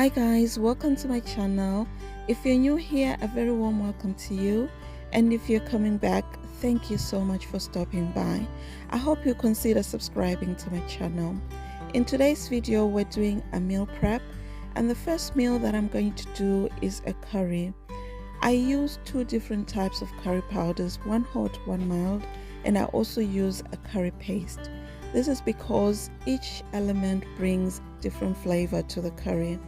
Hi guys, welcome to my channel. If you're new here, a very warm welcome to you, and if you're coming back, thank you so much for stopping by. I hope you consider subscribing to my channel. In today's video, we're doing a meal prep, and the first meal that I'm going to do is a curry. I use two different types of curry powders, one hot, one mild, and I also use a curry paste. This is because each element brings different flavor to the curry.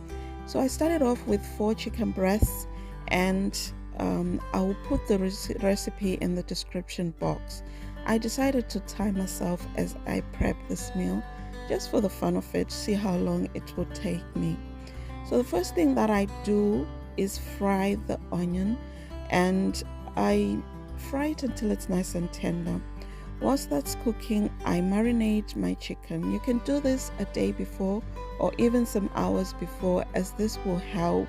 So I started off with 4 chicken breasts, and I will put the recipe in the description box. I decided to time myself as I prep this meal just for the fun of it, see how long it will take me. So the first thing that I do is fry the onion, and I fry it until it's nice and tender. Whilst that's cooking, I marinate my chicken. You can do this a day before or even some hours before, as this will help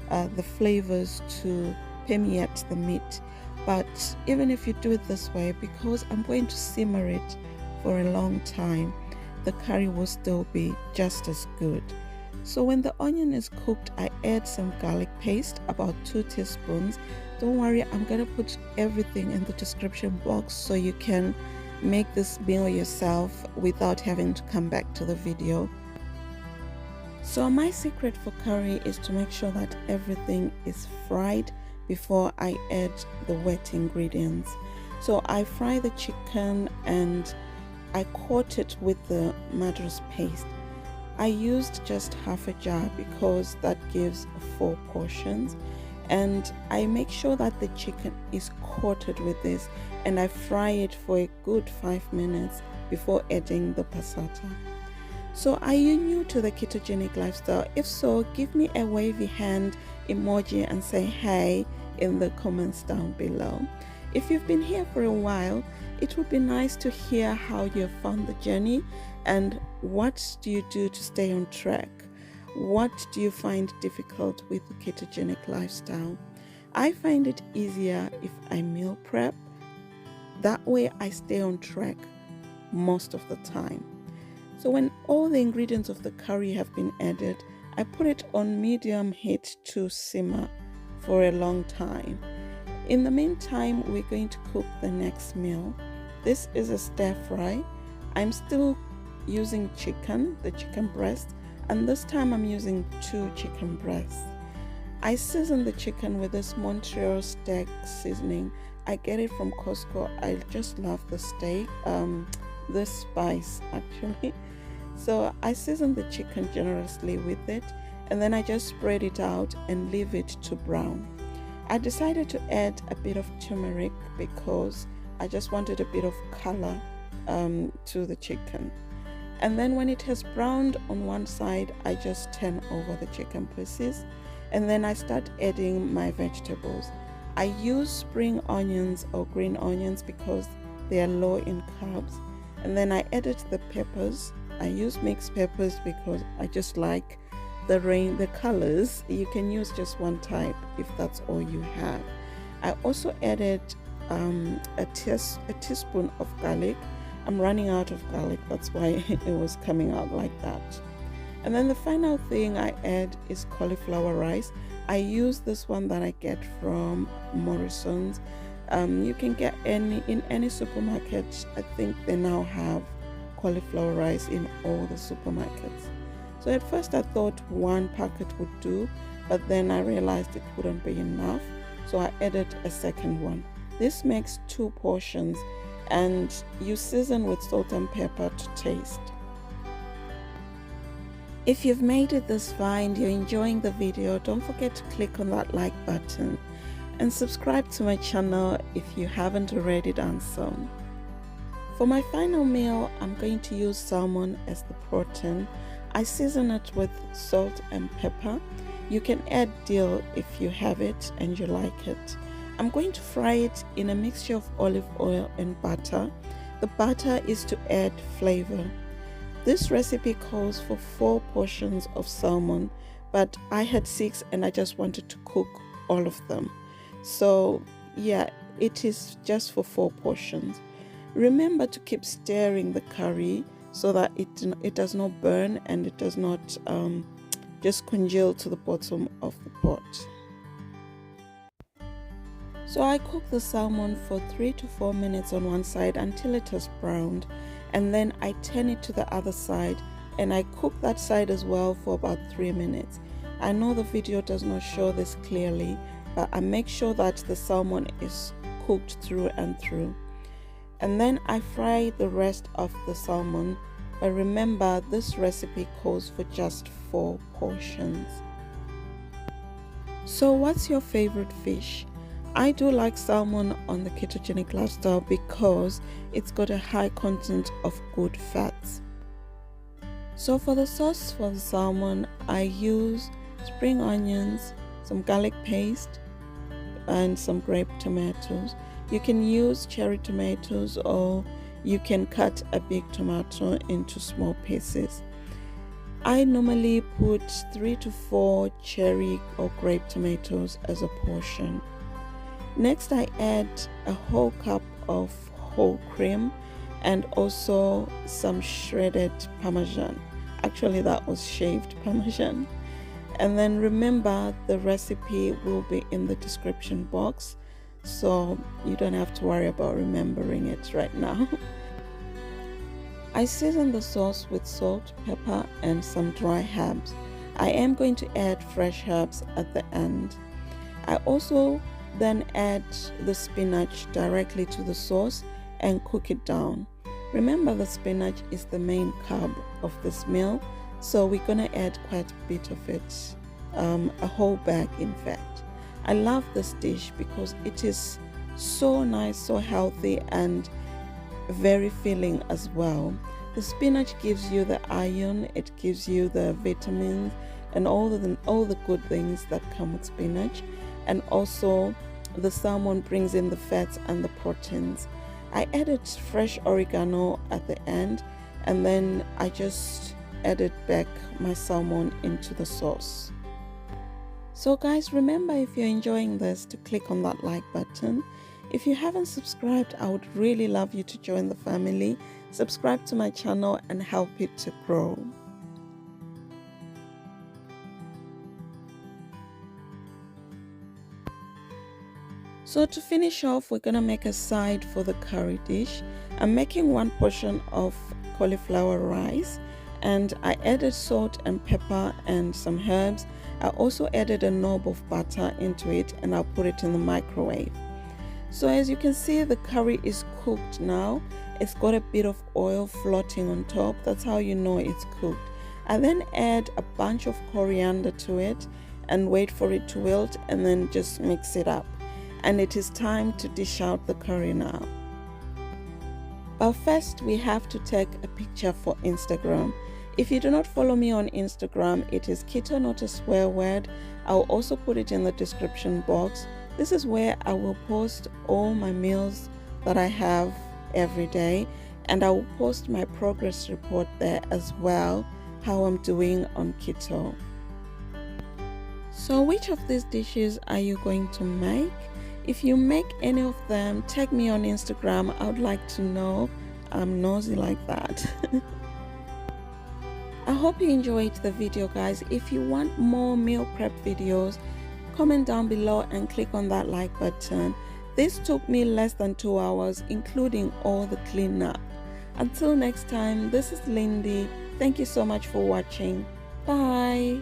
the flavors to permeate the meat. But even if you do it this way, because I'm going to simmer it for a long time, the curry will still be just as good. So when the onion is cooked, I add some garlic paste, about 2 teaspoons. Don't worry, I'm gonna put everything in the description box so you can make this meal yourself without having to come back to the video. So my secret for curry is to make sure that everything is fried before I add the wet ingredients. So I fry the chicken and I coat it with the madras paste. I used just half a jar because that gives 4 portions, and I make sure that the chicken is coated with this, and I fry it for a good 5 minutes before adding the passata. So are you new to the ketogenic lifestyle? If so, give me a wavy hand emoji and say hey in the comments down below. If you've been here for a while, it would be nice to hear how you have found the journey and what do you do to stay on track. What do you find difficult with the ketogenic lifestyle? I find it easier if I meal prep. That way I stay on track most of the time. So when all the ingredients of the curry have been added, I put it on medium heat to simmer for a long time. In the meantime, we're going to cook the next meal. This is a stir fry. I'm still using chicken, the chicken breast, and this time I'm using 2 chicken breasts. I season the chicken with this Montreal steak seasoning. I get it from Costco. I just love the steak, the spice actually. So I season the chicken generously with it, and then I just spread it out and leave it to brown. I decided to add a bit of turmeric because I just wanted a bit of color to the chicken. And then when it has browned on one side, I just turn over the chicken pieces, and then I start adding my vegetables. I use spring onions or green onions because they are low in carbs. And then I added the peppers. I use mixed peppers because I just like the colors. You can use just one type if that's all you have. I also added a teaspoon of garlic. I'm running out of garlic, that's why it was coming out like that. And then the final thing I add is cauliflower rice. I use this one that I get from Morrison's. You can get in any supermarket. I think they now have cauliflower rice in all the supermarkets. So at first I thought 1 packet would do, but then I realized it wouldn't be enough, so I added a second one. This makes 2 portions, and you season with salt and pepper to taste. If you've made it this far and you're enjoying the video, don't forget to click on that like button and subscribe to my channel if you haven't already done so. For my final meal, I'm going to use salmon as the protein. I season it with salt and pepper. You can add dill if you have it and you like it. I'm going to fry it in a mixture of olive oil and butter. The butter is to add flavor. This recipe calls for 4 portions of salmon, but I had 6 and I just wanted to cook all of them. So yeah, it is just for 4 portions. Remember to keep stirring the curry so that it does not burn and it does not just congeal to the bottom of the pot. So I cook the salmon for 3 to 4 minutes on one side until it has browned, and then I turn it to the other side and I cook that side as well for about 3 minutes. I know the video does not show this clearly, but I make sure that the salmon is cooked through and through. And then I fry the rest of the salmon, but remember this recipe calls for just 4 portions. So what's your favorite fish? I do like salmon on the ketogenic lifestyle because it's got a high content of good fats. So for the sauce for the salmon, I use spring onions, some garlic paste, and some grape tomatoes. You can use cherry tomatoes, or you can cut a big tomato into small pieces. I normally put 3 to 4 cherry or grape tomatoes as a portion. Next, I add a whole cup of whole cream and also some shredded Parmesan. Actually, that was shaved Parmesan. And then remember, the recipe will be in the description box, so you don't have to worry about remembering it right now. I season the sauce with salt, pepper, and some dry herbs. I am going to add fresh herbs at the end. I also then add the spinach directly to the sauce and cook it down. Remember, the spinach is the main carb of this meal, so we're gonna add quite a bit of it, a whole bag in fact. I love this dish because it is so nice, so healthy, and very filling as well. The spinach gives you the iron, it gives you the vitamins and all the good things that come with spinach, and also the salmon brings in the fats and the proteins. I added fresh oregano at the end, and then I just added back my salmon into the sauce. So guys, remember, if you're enjoying this, to click on that like button. If you haven't subscribed, I would really love you to join the family. Subscribe to my channel and help it to grow. So to finish off, we're gonna make a side for the curry dish. I'm making 1 portion of cauliflower rice, and I added salt and pepper and some herbs. I also added a knob of butter into it, and I'll put it in the microwave. So as you can see, the curry is cooked now. It's got a bit of oil floating on top. That's how you know it's cooked. I then add a bunch of coriander to it and wait for it to wilt, and then just mix it up. And it is time to dish out the curry now. But first, we have to take a picture for Instagram. If you do not follow me on Instagram, it is Keto, not a swear word. I'll also put it in the description box. This is where I will post all my meals that I have every day, and I will post my progress report there as well, how I'm doing on keto. So which of these dishes are you going to make? If you make any of them, tag me on Instagram. I would like to know. I'm nosy like that. I hope you enjoyed the video, guys. If you want more meal prep videos, comment down below and click on that like button. This took me less than 2 hours, including all the cleanup. Until next time, this is Lindi. Thank you so much for watching. Bye.